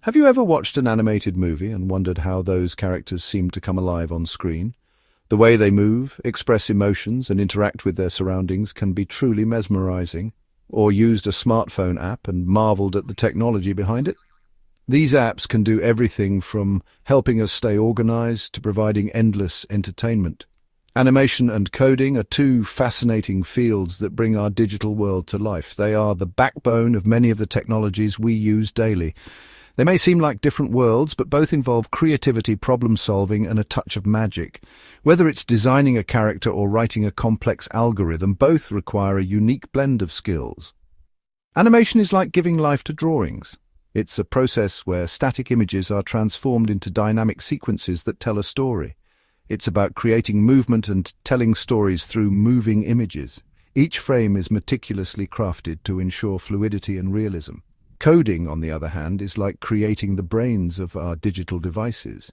Have you ever watched an animated movie and wondered how those characters seem to come alive on screen? The way they move, express emotions, and interact with their surroundings can be truly mesmerizing. Or used a smartphone app and marveled at the technology behind it? These apps can do everything from helping us stay organized to providing endless entertainment. Animation and coding are two fascinating fields that bring our digital world to life. They are the backbone of many of the technologies we use daily. They may seem like different worlds, but both involve creativity, problem-solving, and a touch of magic. Whether it's designing a character or writing a complex algorithm, both require a unique blend of skills. Animation is like giving life to drawings. It's a process where static images are transformed into dynamic sequences that tell a story. It's about creating movement and telling stories through moving images. Each frame is meticulously crafted to ensure fluidity and realism. Coding, on the other hand, is like creating the brains of our digital devices.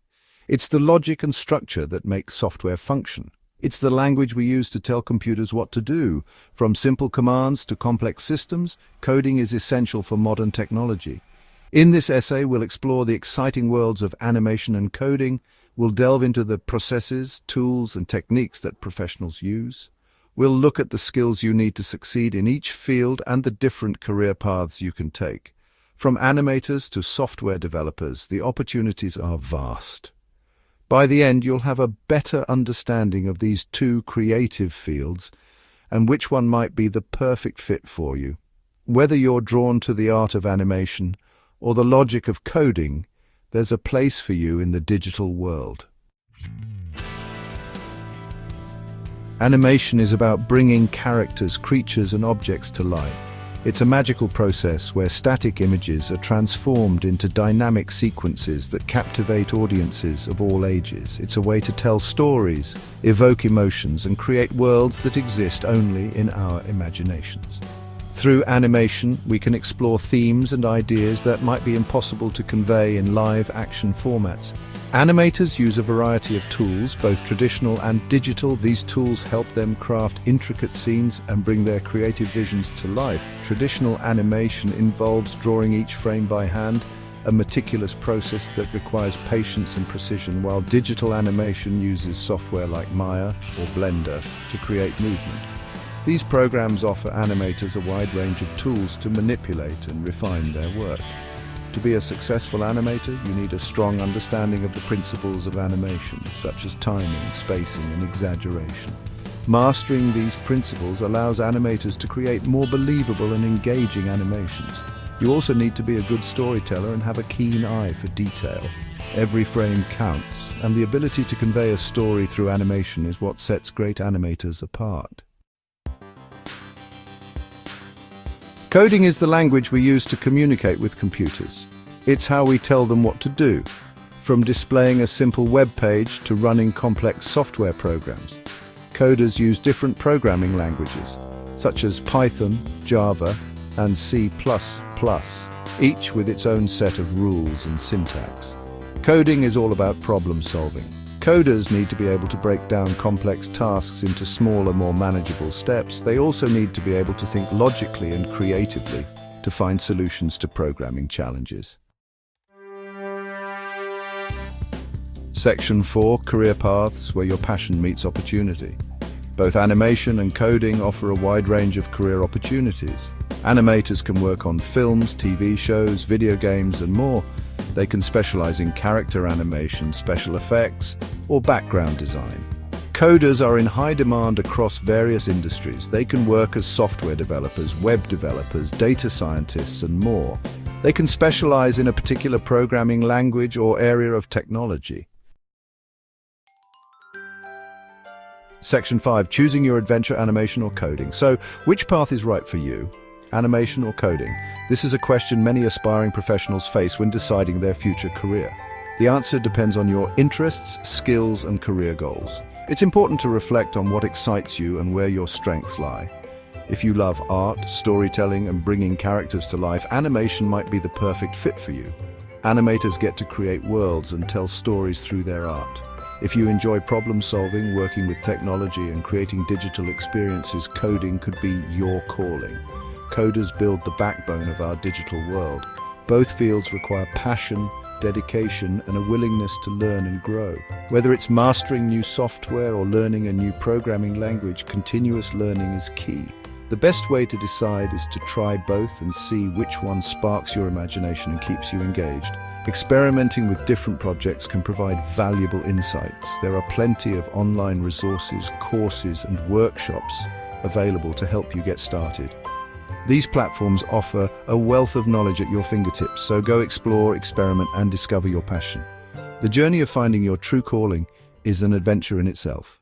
It's the logic and structure that make software function. It's the language we use to tell computers what to do. From simple commands to complex systems, coding is essential for modern technology. In this essay, we'll explore the exciting worlds of animation and coding. We'll delve into the processes, tools, and techniques that professionals use. We'll look at the skills you need to succeed in each field and the different career paths you can take. From animators to software developers, the opportunities are vast. By the end, you'll have a better understanding of these two creative fields and which one might be the perfect fit for you. Whether you're drawn to the art of animation or the logic of coding, there's a place for you in the digital world. Animation is about bringing characters, creatures, and objects to life. It's a magical process where static images are transformed into dynamic sequences that captivate audiences of all ages. It's a way to tell stories, evoke emotions, and create worlds that exist only in our imaginations. Through animation, we can explore themes and ideas that might be impossible to convey in live-action formats. Animators use a variety of tools, both traditional and digital. These tools help them craft intricate scenes and bring their creative visions to life. Traditional animation involves drawing each frame by hand, a meticulous process that requires patience and precision, while digital animation uses software like Maya or Blender to create movement. These programs offer animators a wide range of tools to manipulate and refine their work. To be a successful animator, you need a strong understanding of the principles of animation, such as timing, spacing, and exaggeration. Mastering these principles allows animators to create more believable and engaging animations. You also need to be a good storyteller and have a keen eye for detail. Every frame counts, and the ability to convey a story through animation is what sets great animators apart. Coding is the language we use to communicate with computers. It's how we tell them what to do, from displaying a simple web page to running complex software programs. Coders use different programming languages, such as Python, Java, and C++, each with its own set of rules and syntax. Coding is all about problem solving. Coders need to be able to break down complex tasks into smaller, more manageable steps. They also need to be able to think logically and creatively to find solutions to programming challenges. Section 4, Career Paths, where your passion meets opportunity. Both animation and coding offer a wide range of career opportunities. Animators can work on films, TV shows, video games, and more. They can specialize in character animation, special effects, or background design. Coders are in high demand across various industries. They can work as software developers, web developers, data scientists, and more. They can specialize in a particular programming language or area of technology. Section 5, choosing your adventure, animation or coding. So, which path is right for you? Animation or coding? This is a question many aspiring professionals face when deciding their future career. The answer depends on your interests, skills, and career goals. It's important to reflect on what excites you and where your strengths lie. If you love art, storytelling, and bringing characters to life, animation might be the perfect fit for you. Animators get to create worlds and tell stories through their art. If you enjoy problem-solving, working with technology, and creating digital experiences, coding could be your calling. Coders build the backbone of our digital world. Both fields require passion, dedication, and a willingness to learn and grow. Whether it's mastering new software or learning a new programming language, continuous learning is key. The best way to decide is to try both and see which one sparks your imagination and keeps you engaged. Experimenting with different projects can provide valuable insights. There are plenty of online resources, courses, and workshops available to help you get started. These platforms offer a wealth of knowledge at your fingertips, so go explore, experiment, and discover your passion. The journey of finding your true calling is an adventure in itself.